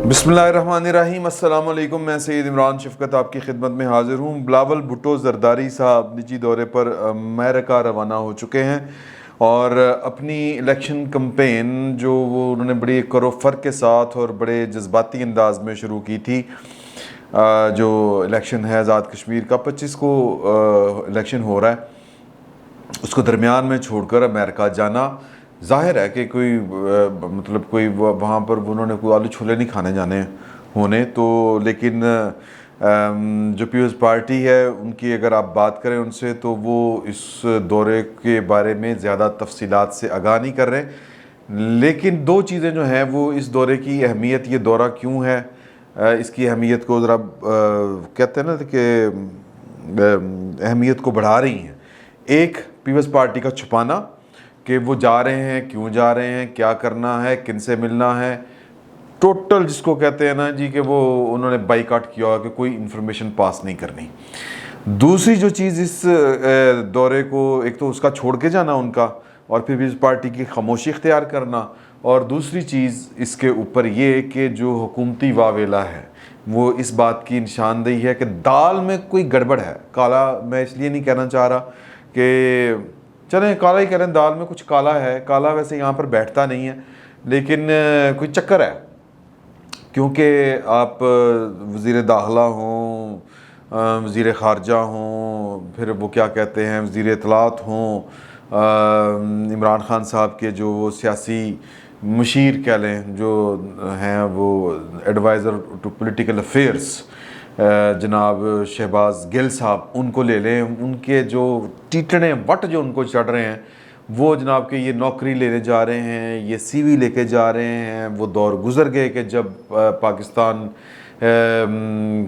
बिस्मिल्लाहिर्रहमानिर्रहीम, अस्सलाम वालेकुम। मैं सैयद इमरान शफ़क़त आपकी खिदमत में हाज़िर हूँ। बिलावल भुट्टो ज़रदारी साहब निजी दौरे पर अमेरिका रवाना हो चुके हैं और अपनी इलेक्शन कम्पेन जो वो उन्होंने बड़ी करोफर के साथ और बड़े जज्बाती अंदाज में शुरू की थी। जो इलेक्शन है आज़ाद कश्मीर का 25 को इलेक्शन हो रहा है, उसको दरमियान में छोड़कर अमेरिका जाना ज़ाहिर है कि कोई मतलब कोई वहाँ पर उन्होंने कोई आलू छोले नहीं खाने जाने होने तो। लेकिन जो पीपल्स पार्टी है उनकी अगर आप बात करें उनसे, तो वो इस दौरे के बारे में ज़्यादा तफसीलात से आगाह नहीं कर रहे। लेकिन दो चीज़ें जो हैं वो इस दौरे की अहमियत, ये दौरा क्यों है, इसकी अहमियत को ज़रा कहते हैं ना कि अहमियत को बढ़ा रही हैं। एक, पीपल्स पार्टी का छुपाना कि वो जा रहे हैं, क्यों जा रहे हैं, क्या करना है, किन से मिलना है, टोटल जिसको कहते हैं ना जी कि वो उन्होंने बाइकआउट किया हुआ कि कोई इन्फॉर्मेशन पास नहीं करनी। दूसरी जो चीज़ इस दौरे को, एक तो उसका छोड़ के जाना उनका और फिर भी इस पार्टी की खामोशी इख्तियार करना, और दूसरी चीज़ इसके ऊपर ये कि जो हुकूमती वावेला है वो इस बात की निशानदेही है कि दाल में कोई गड़बड़ है। काला मैं इसलिए नहीं कहना चाह रहा कि चलें काला ही करें, दाल में कुछ काला है। काला वैसे यहाँ पर बैठता नहीं है, लेकिन कोई चक्कर है, क्योंकि आप वज़ीर दाखिला हों, वज़ीर ख़ारजा हों, फिर वो क्या कहते हैं वज़ीर इत्तलात हों, इमरान ख़ान साहब के जो वो सियासी मुशीर कह लें, जो हैं वो एडवाइज़र टू पॉलिटिकल अफेयर्स, जनाब शहबाज गिल साहब, उनको ले लें। उनके जो टीटने वट जो उनको चढ़ रहे हैं वो जनाब के ये नौकरी लेने जा रहे हैं, ये सीवी लेके जा रहे हैं। वो दौर गुजर गए कि जब पाकिस्तान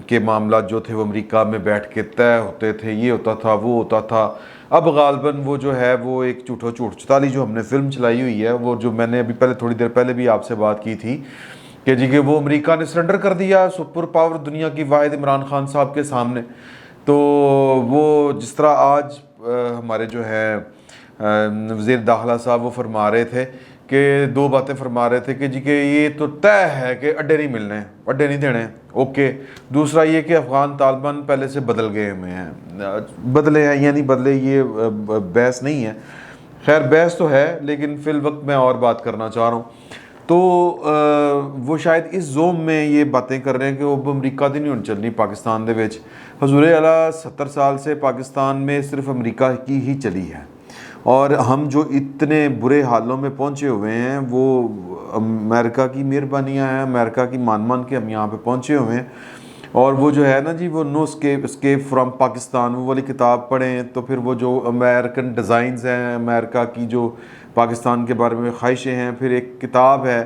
के मामला जो थे वो अमेरिका में बैठ के तय होते थे, ये होता था, वो होता था। अब गालबन वो जो है वो एक झूठो झूठ 44 जो हमने फ़िल्म चलाई हुई है, वो जो मैंने अभी पहले थोड़ी देर पहले भी आपसे बात की थी कि जी कि वो अमेरिका ने सरेंडर कर दिया सुपर पावर दुनिया की वाहिद इमरान खान साहब के सामने। तो वो जिस तरह आज हमारे जो है वज़ीर दाखिला साहब वो फरमा रहे थे कि दो बातें फरमा रहे थे कि जी कि ये तो तय है कि अड्डे नहीं मिलने, अड्डे नहीं देने, ओके। दूसरा ये कि अफ़गान तालिबान पहले से बदल गए हुए हैं, बदले हैं या नहीं बदले ये बहस नहीं है। खैर बहस तो है, लेकिन फ़िल वक्त मैं और बात करना चाह रहा हूँ। तो वो शायद इस जोम में ये बातें कर रहे हैं कि वो अमरीका दी नहीं होनी चलनी पाकिस्तान दे विच। हजूर आला 70 साल से पाकिस्तान में सिर्फ अमरीका की ही चली है, और हम जो इतने बुरे हालों में पहुंचे हुए हैं वो अमेरिका की मेहरबानियां हैं, अमेरिका की मान के हम यहाँ पे पहुंचे हुए हैं। और वो जो है ना जी वो नो स्केप फ्रॉम पाकिस्तान, वो वाली किताब पढ़ें तो फिर वो जो अमेरिकन डिज़ाइंस हैं, अमेरिका की जो पाकिस्तान के बारे में ख्वाहिशें हैं, फिर एक किताब है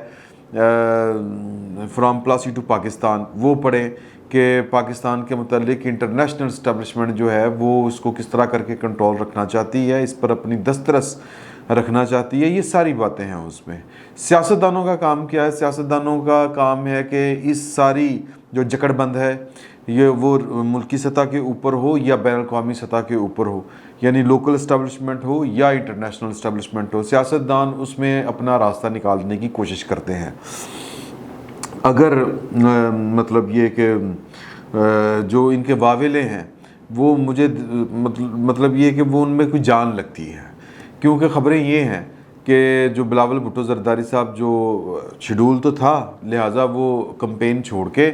फ्राम प्लासी टू पाकिस्तान, वो पढ़ें कि पाकिस्तान के मुतालिक इंटरनेशनल इस्टेब्लिशमेंट जो है वो उसको किस तरह करके कंट्रोल रखना चाहती है, इस पर अपनी दस्तरस रखना चाहती है। ये सारी बातें हैं उसमें। सियासतदानों का काम क्या है? सियासतदानों का काम है कि इस सारी जो जकड़बंद है ये वो मुल्की सतह के ऊपर हो या बैन अवी सतह के ऊपर हो, यानी लोकल इस्टेब्लिशमेंट हो या इंटरनेशनल इस्टेब्लिशमेंट हो, सियासतदान उसमें अपना रास्ता निकालने की कोशिश करते हैं। अगर मतलब ये कि जो इनके वावेले हैं वो मुझे मतलब ये कि वो उनमें कोई जान लगती है, क्योंकि ख़बरें ये हैं कि जो बिलावल भुट्टो ज़रदारी साहब जो शेड्यूल तो था, लिहाजा वो कंपेन छोड़ के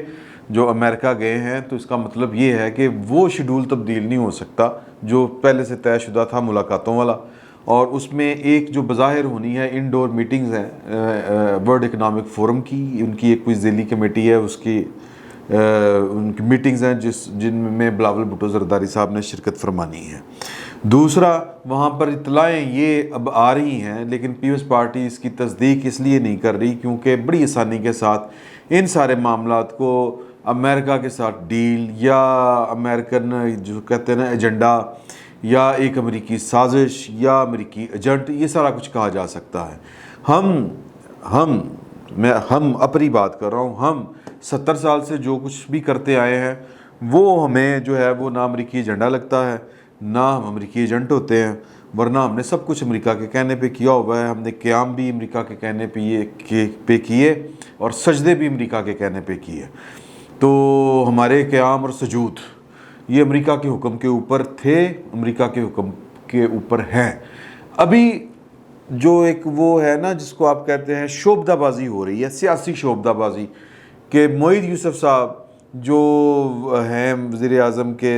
जो अमेरिका गए हैं, तो इसका मतलब ये है कि वो शेड्यूल तब्दील नहीं हो सकता जो पहले से तयशुदा था मुलाकातों वाला। और उसमें एक जो बज़ाहिर होनी है इंडोर मीटिंग्स हैं वर्ल्ड इकनॉमिक फ़ोरम की, उनकी एक कोई ज़िली कमेटी है, उसकी उनकी मीटिंग्स हैं जिनमें बिलावल भुट्टो ज़रदारी साहब ने शिरकत फरमानी है। दूसरा, वहाँ पर इतलाएँ ये अब आ रही हैं, लेकिन पीपल्स पार्टी इसकी तस्दीक इसलिए नहीं कर रही क्योंकि बड़ी आसानी के साथ इन सारे मामलात को अमेरिका के साथ डील या अमेरिकन जो कहते हैं ना एजेंडा या एक अमेरिकी साजिश या अमेरिकी एजेंट, ये सारा कुछ कहा जा सकता है। हम अपनी बात कर रहा हूँ, हम 70 साल से जो कुछ भी करते आए हैं वो हमें जो है वो ना अमेरिकी एजेंडा लगता है, ना हम अमेरिकी एजेंट होते हैं। वरना हमने सब कुछ अमेरिका के कहने पे किया हुआ है। हमने क़याम भी अमेरिका के कहने पे किए और सजदे भी अमेरिका के कहने पे किए। तो हमारे क़याम और सजूद ये अमेरिका के हुक्म के ऊपर थे, अमेरिका के हुक्म के ऊपर हैं। अभी जो एक वो है ना जिसको आप कहते हैं शोबदाबाजी हो रही है, सियासी शोबदाबाजी, कि मोईद यूसुफ साहब जो हैं वज़ीर आज़म के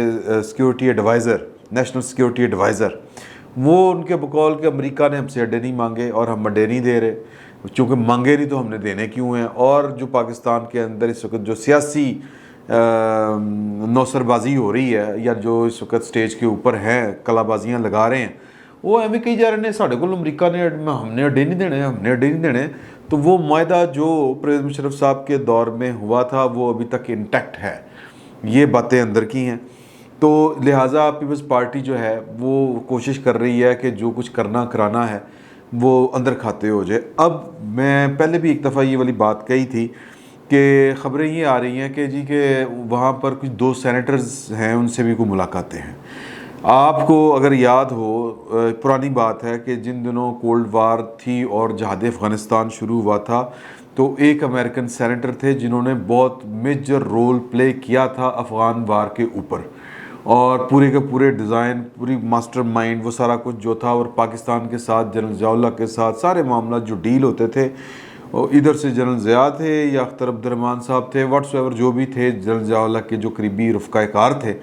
security adviser, national security adviser, वो उनके बकौल के अमेरिका ने हमसे अड्डे नहीं मांगे और हम अड्डे नहीं दे रहे, क्योंकि मांगे नहीं तो हमने देने क्यों हैं। और जो पाकिस्तान के अंदर इस वक्त जो सियासी नौसरबाजी हो रही है या जो इस वक्त स्टेज के ऊपर हैं कलाबाजियाँ लगा रहे हैं, वो एवं कही जा रहे हैं साढ़े को अमरीका ने हमने अड्डे नहीं देने, हमने अड्डे नहीं देने। तो वो मायदा जो परवेज़ मुशर्रफ साहब के दौर में हुआ था वो अभी तक इंटैक्ट है, ये बातें अंदर की हैं। तो लिहाजा पीपल्स पार्टी जो है वो कोशिश कर रही है कि जो कुछ करना कराना है वो अंदर खाते हो जाए। अब मैं पहले भी एक दफ़ा ये वाली बात कही थी कि ख़बरें ये आ रही हैं कि जी के वहाँ पर कुछ 2 सेनेटर्स हैं, उनसे भी कोई मुलाकातें हैं। आपको अगर याद हो, पुरानी बात है कि जिन दिनों कोल्ड वार थी और जहाद अफ़गानिस्तान शुरू हुआ था, तो एक अमेरिकन सेनेटर थे जिन्होंने बहुत मेजर रोल प्ले किया था अफ़गान वार के ऊपर, और पूरे के पूरे डिज़ाइन, पूरी मास्टरमाइंड, वो सारा कुछ जो था, और पाकिस्तान के साथ जनरल ज़ियाउल्लाह के साथ सारे मामला जो डील होते थे, और इधर से जनरल ज़िया थे या अख्तर अब्दुर्रहमान साहब थे, व्हाट्सएवर जो भी थे, जनरल ज़ियाउल्लाह के जो करीबी रफ़्क़ाकार थे,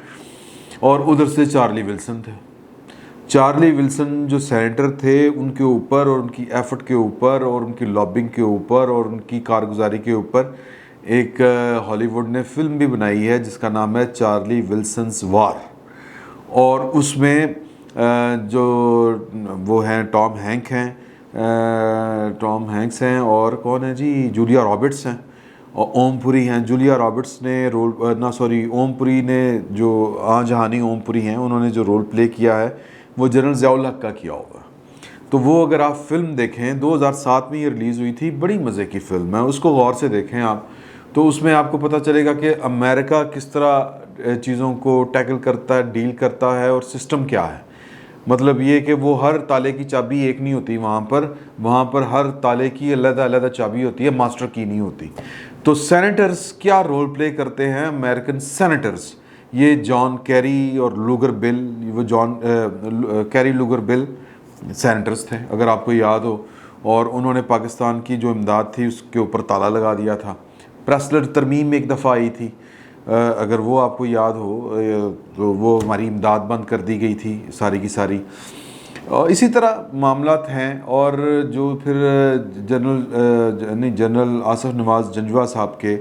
और उधर से चार्ली विल्सन थे। चार्ली विल्सन जो सेनेटर थे, उनके ऊपर और उनकी एफर्ट के ऊपर और उनकी लॉबिंग के ऊपर और उनकी कारगुजारी के ऊपर एक हॉलीवुड ने फ़िल्म भी बनाई है जिसका नाम है चार्ली विल्सन्स वार। और उसमें जो वो हैं टॉम हैंक्स हैं और कौन है जी, जूलिया रॉबर्ट्स हैं और ओमपुरी हैं। जूलिया रॉबर्ट्स ने ओमपुरी ने जो जहानी ओमपुरी हैं, उन्होंने जो रोल प्ले किया है वो जनरल ज़ियाउल हक का किया होगा। तो वो अगर आप फ़िल्म देखें, 2007 में ये रिलीज़ हुई थी, बड़ी मज़े की फ़िल्म है, उसको गौर से देखें आप, तो उसमें आपको पता चलेगा कि अमेरिका किस तरह चीज़ों को टैकल करता है, डील करता है, और सिस्टम क्या है। मतलब ये कि वो हर ताले की चाबी एक नहीं होती वहाँ पर हर ताले की अलग-अलग चाबी होती है, मास्टर की नहीं होती। तो सेनेटर्स क्या रोल प्ले करते हैं, अमेरिकन सेनेटर्स, ये जॉन कैरी और लूगर बिल, वो कैरी लूगर बिल सेनेटर्स थे अगर आपको याद हो, और उन्होंने पाकिस्तान की जो इमदाद थी उसके ऊपर ताला लगा दिया था। प्रेसलर तरमीम में एक दफ़ा आई थी, अगर वो आपको याद हो, तो वो हमारी इमदाद बंद कर दी गई थी सारी की सारी। और इसी तरह मामलात हैं। और जो फिर जनरल आसिफ नवाज़ जंजवा साहब के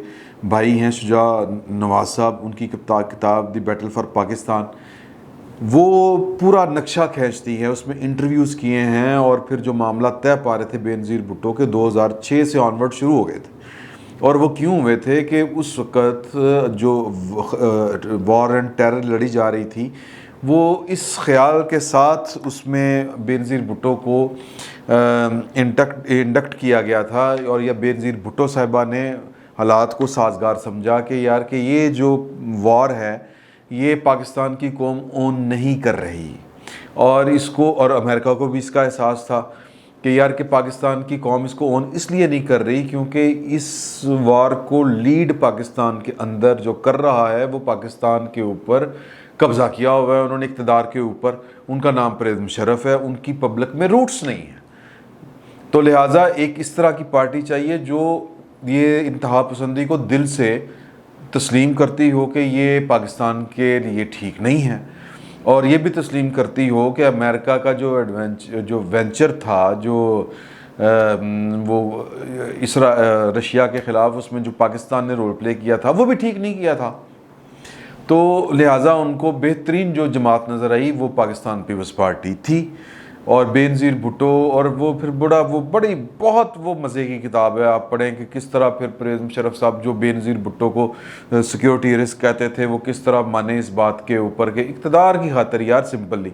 भाई हैं शुजा नवाज़ साहब, उनकी किताब द बैटल फॉर पाकिस्तान, वो पूरा नक्शा खींचती है, उसमें इंटरव्यूज़ किए हैं, और फिर जो मामला तय पा रहे थे बेनज़ीर भुट्टो के 2006 से ऑनवर्ड शुरू हो गए थे। और वो क्यों हुए थे कि उस वक़्त जो वॉर एंड टेरर लड़ी जा रही थी, वो इस ख्याल के साथ उसमें बेनज़ीर भुट्टो को इंडक्ट किया गया था, और या बेनज़ीर भुट्टो साहिबा ने हालात को साजगार समझा कि यार कि ये जो वॉर है ये पाकिस्तान की कौम ओन नहीं कर रही, और इसको, और अमेरिका को भी इसका एहसास था कि यार कि पाकिस्तान की कौम इसको ओन इसलिए नहीं कर रही क्योंकि इस वार को लीड पाकिस्तान के अंदर जो कर रहा है वो पाकिस्तान के ऊपर कब्ज़ा किया हुआ है उन्होंने इक़्तिदार के ऊपर, उनका नाम परवेज़ मुशर्रफ है, उनकी पब्लिक में रूट्स नहीं है। तो लिहाजा एक इस तरह की पार्टी चाहिए जो ये इंतहा पसंदी को दिल से तस्लीम करती हो कि ये पाकिस्तान के लिए ठीक नहीं है, और ये भी तस्लीम करती हो कि अमेरिका का जो वेंचर था, जो वो रशिया के ख़िलाफ़ उसमें जो पाकिस्तान ने रोल प्ले किया था वो भी ठीक नहीं किया था। तो लिहाजा उनको बेहतरीन जो जमात नज़र आई वो पाकिस्तान पीपल्स पार्टी थी, और बेनज़ीर भुट्टो, और वो फिर बड़ी बहुत वो मज़े की किताब है, आप पढ़ें कि किस तरह फिर परवेज़ मुशर्रफ साहब जो बेनज़ीर भुट्टो को सिक्योरिटी रिस्क कहते थे वो किस तरह माने इस बात के ऊपर के इक़्तिदार की खातिर यार सिंपली,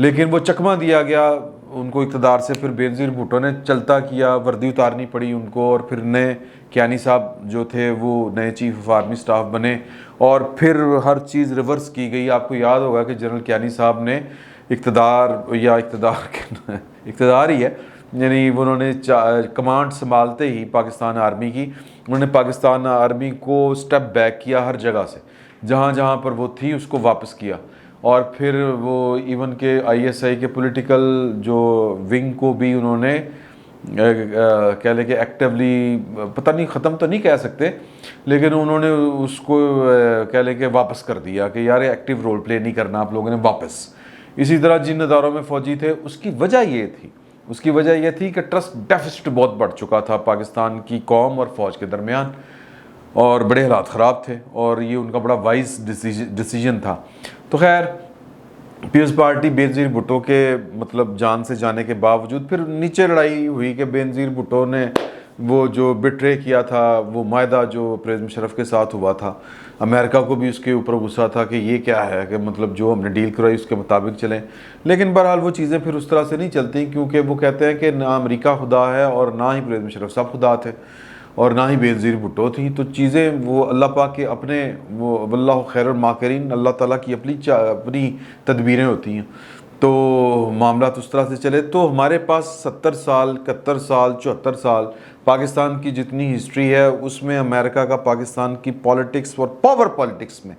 लेकिन वो चकमा दिया गया उनको इक़्तिदार से। फिर बेनज़ीर भुट्टो ने चलता किया, वर्दी उतारनी पड़ी उनको, और फिर नए कियानी साहब जो थे वो नए चीफ़ ऑफ आर्मी स्टाफ बने, और फिर हर चीज़ रिवर्स की गई। आपको याद होगा कि जनरल कियानी साहब ने इक़्तिदार या इक़्तिदार ही है, यानी उन्होंने कमांड संभालते ही पाकिस्तान आर्मी की, उन्होंने पाकिस्तान आर्मी को स्टेप बैक किया हर जगह से, जहाँ जहाँ पर वो थी उसको वापस किया। और फिर वो इवन के ISI के पॉलिटिकल जो विंग को भी उन्होंने कह लें कि एक्टिवली, पता नहीं ख़त्म तो नहीं कह सकते, लेकिन उन्होंने उसको कह लें कि वापस कर दिया कि यार एक्टिव रोल प्ले नहीं करना आप लोगों ने वापस। इसी तरह जिन इदारों में फ़ौजी थे उसकी वजह ये थी कि ट्रस्ट डेफिसिट बहुत बढ़ चुका था पाकिस्तान की कौम और फ़ौज के दरमियान, और बड़े हालात ख़राब थे, और ये उनका बड़ा वाइज डिसीजन था। तो खैर पीपल्स पार्टी बेनज़ीर भुट्टो के मतलब जान से जाने के बावजूद फिर नीचे लड़ाई हुई कि बेनज़ीर भुट्टो ने वो जो बिट्रे किया था, वो मायदा जो परवेज़ मुशर्रफ के साथ हुआ था, अमेरिका को भी उसके ऊपर गुस्सा था कि ये क्या है कि मतलब जो हमने डील करवाई उसके मुताबिक चलें। लेकिन बहरहाल वो चीज़ें फिर उस तरह से नहीं चलती, क्योंकि वो कहते हैं कि ना अमेरिका खुदा है और ना ही परवेज़ मुशर्रफ साहब खुदा थे और ना ही बेनज़ीर भुट्टो थी। तो चीज़ें वो अल्लाह पाक के अपने, वो वल्लाहु खैरुल माकिरीन, अल्लाह ताला की अपनी तदबीरें होती हैं। तो मामला तो उस तरह से चले। तो हमारे पास 70 साल, 71 साल, 74 साल पाकिस्तान की जितनी हिस्ट्री है उसमें अमेरिका का पाकिस्तान की पॉलिटिक्स और पावर पॉलिटिक्स में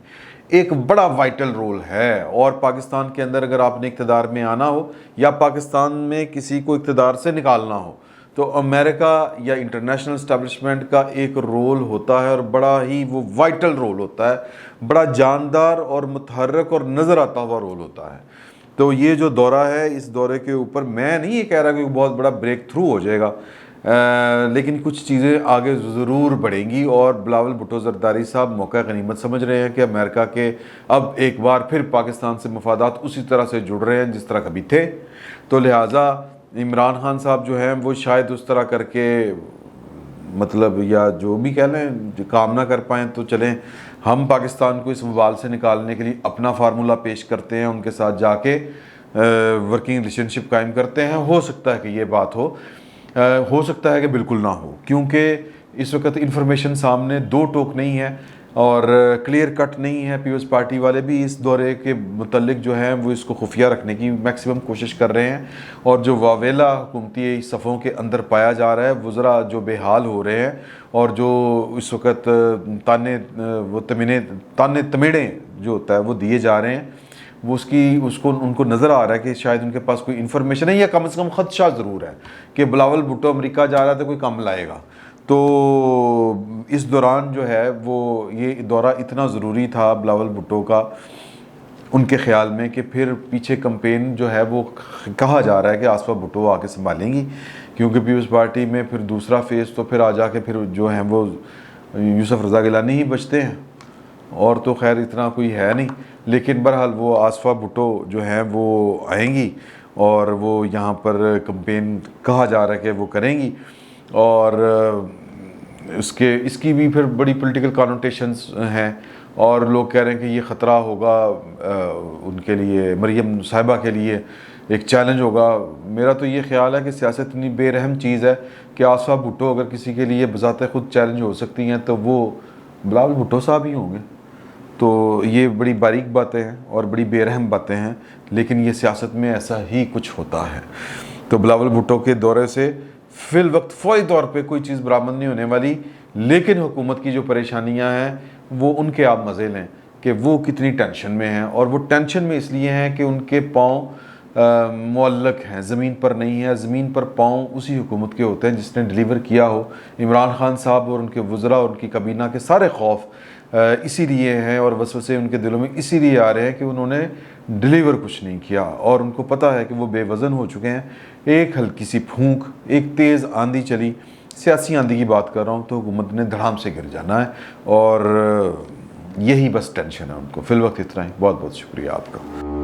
एक बड़ा वाइटल रोल है। और पाकिस्तान के अंदर अगर आपने इक़्तिदार में आना हो या पाकिस्तान में किसी को इक़्तिदार से निकालना हो, तो अमेरिका या इंटरनेशनल इस्टेब्लिशमेंट का एक रोल होता है, और बड़ा ही वो वाइटल रोल होता है, बड़ा जानदार और मुतहर्रिक और नज़र आता हुआ रोल होता है। तो ये जो दौरा है, इस दौरे के ऊपर मैं नहीं ये कह रहा कि बहुत बड़ा ब्रेक थ्रू हो जाएगा, लेकिन कुछ चीज़ें आगे ज़रूर बढ़ेंगी। और बिलावल भुट्टो ज़रदारी साहब मौका गनीमत समझ रहे हैं कि अमेरिका के अब एक बार फिर पाकिस्तान से मफादात उसी तरह से जुड़ रहे हैं जिस तरह कभी थे। तो लिहाजा इमरान खान साहब जो हैं वो शायद उस तरह करके मतलब, या जो भी कह लें, काम ना कर पाएँ। तो चलें, हम पाकिस्तान को इस वबाल से निकालने के लिए अपना फार्मूला पेश करते हैं, उनके साथ जाके वर्किंग रिलेशनशिप कायम करते हैं। हो सकता है कि ये बात हो सकता है कि बिल्कुल ना हो, क्योंकि इस वक्त इंफॉर्मेशन सामने दो टोक नहीं है और क्लियर कट नहीं है। पीपल्स पार्टी वाले भी इस दौरे के मुतल्लिक जो हैं वो इसको खुफिया रखने की मैक्सिमम कोशिश कर रहे हैं, और जो वावेला हुकूमती सफ़ों के अंदर पाया जा रहा है, वज़रा जो बेहाल हो रहे हैं और जो इस वक्त ताने तमेड़े जो होता है वो दिए जा रहे हैं, वो उसको उनको नज़र आ रहा है कि शायद उनके पास कोई इन्फॉर्मेशन है या कम से कम ख़दशा ज़रूर है कि बिलावल भुट्टो अमेरिका जा रहा है तो कोई काम लाएगा। तो इस दौरान जो है वो ये दौरा इतना ज़रूरी था बिलावल भुट्टो का उनके ख़्याल में कि फिर पीछे कैंपेन जो है वो कहा जा रहा है कि आसफा भुट्टो आके संभालेंगी, क्योंकि पीपल्स पार्टी में फिर दूसरा फेज़ तो फिर आ जाके फिर जो हैं वो यूसुफ रज़ा गिलानी ही बचते हैं, और तो खैर इतना कोई है नहीं। लेकिन बहरहाल वो आसफा भुट्टो जो हैं वो आएंगी और वो यहाँ पर कैंपेन कहा जा रहा है कि वो करेंगी, और इसकी भी फिर बड़ी पॉलिटिकल कॉनोटेशंस हैं, और लोग कह रहे हैं कि ये ख़तरा होगा उनके लिए, मरियम साहिबा के लिए एक चैलेंज होगा। मेरा तो ये ख्याल है कि सियासत इतनी बेरहम चीज़ है कि आसफा भुट्टो अगर किसी के लिए बज़ाते खुद चैलेंज हो सकती हैं तो वो बिलावल भुट्टो साहब ही होंगे। तो ये बड़ी बारीक बातें हैं और बड़ी बेरहम बातें हैं, लेकिन ये सियासत में ऐसा ही कुछ होता है। तो बिलावल भुट्टो के दौरे से फिल वक्त फ़ौरी तौर पे कोई चीज़ बरामद नहीं होने वाली, लेकिन हुकूमत की जो परेशानियां हैं वो उनके आप मज़े लें कि वो कितनी टेंशन में हैं, और वो टेंशन में इसलिए हैं कि उनके पाँव मुअल्लक हैं, ज़मीन पर नहीं है। ज़मीन पर पाँव उसी हुकूमत के होते हैं जिसने डिलीवर किया हो। इमरान खान साहब और उनके वज़रा और उनकी काबीना के सारे खौफ इसीलिए हैं और वसवसे उनके दिलों में इसीलिए आ रहे हैं कि उन्होंने डिलीवर कुछ नहीं किया, और उनको पता है कि वो बेवज़न हो चुके हैं। एक हल्की सी फूंक, एक तेज़ आंधी चली, सियासी आंधी की बात कर रहा हूँ, तो हुकूमत ने धड़ाम से गिर जाना है, और यही बस टेंशन है उनको। फिल वक्त इतना ही। बहुत बहुत शुक्रिया आपका।